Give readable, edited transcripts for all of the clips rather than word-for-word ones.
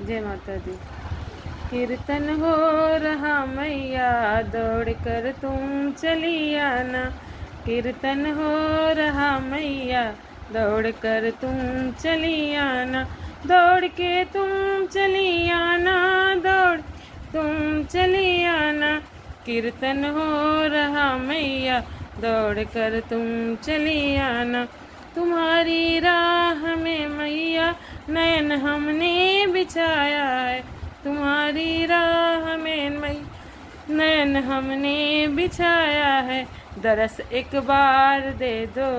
जय माता दी। कीर्तन हो रहा मैया, दौड़ कर तुम चली आना। कीर्तन हो रहा मैया, दौड़ कर तुम चली आना। दौड़ के तुम चली आना, दौड़ तुम चली आना। कीर्तन हो रहा मैया, दौड़ कर तुम चली आना। तुम्हारी राह में मैया नयन हमने बिछाया है। तुम्हारी राह में मैया नयन हमने बिछाया है। दरस एक बार दे दो,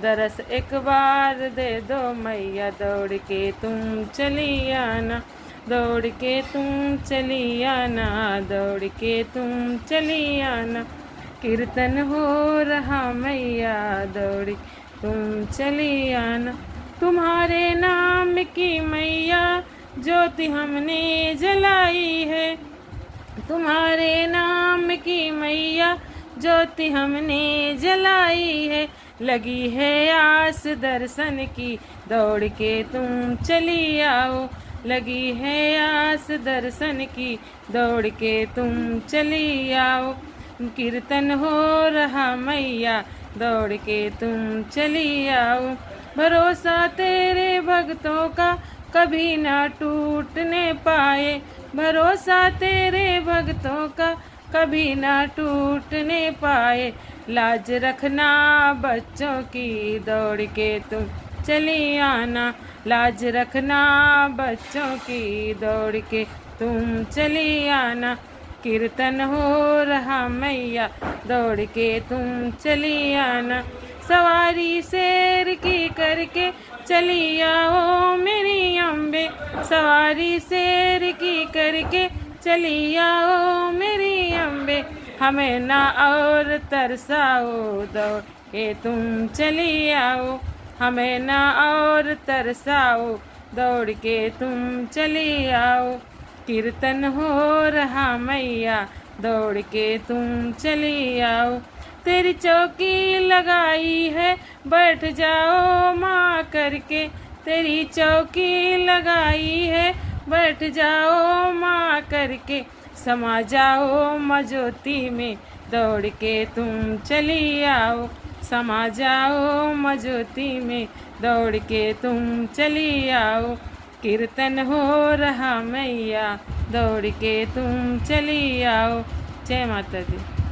दरस एक बार दे दो मैया, दौड़ के तुम चली आना। दौड़ के तुम चली आना, दौड़ के तुम चली आना। कीर्तन हो रहा मैया, दौड़ तुम चली आना। तुम्हारे नाम की मैया ज्योति हमने जलाई है। तुम्हारे नाम की मैया ज्योति हमने जलाई है। लगी है आस दर्शन की, दौड़ के तुम चली आओ। लगी है आस दर्शन की, दौड़ के तुम चली आओ। कीर्तन हो रहा मैया, दौड़ के तुम चली आओ। भरोसा तेरे भक्तों का कभी ना टूटने पाए। भरोसा तेरे भक्तों का कभी ना टूटने पाए। लाज रखना बच्चों की, दौड़ के तुम चली आना। लाज रखना बच्चों की, दौड़ के तुम चली आना। कीर्तन हो रहा मैया, दौड़ के तुम चली आना। सवारी शेर की करके चली आओ मेरी अम्बे। सवारी शेर की करके चली आओ मेरी अम्बे। हमें ना और तरसाओ, दौड़ के तुम चली आओ। हमें ना और तरसाओ, दौड़ के तुम चली आओ। कीर्तन हो रहा मैया, दौड़ के तुम चली आओ। तेरी चौकी लगाई है, बैठ जाओ माँ करके। तेरी चौकी लगाई है, बैठ जाओ माँ करके। समा जाओ मजोती में, दौड़ के तुम चली आओ। समा जाओ मजोती में, दौड़ के तुम चली आओ। कीर्तन हो रहा मैया, दौड़ के तुम चली आओ। जय माता दी।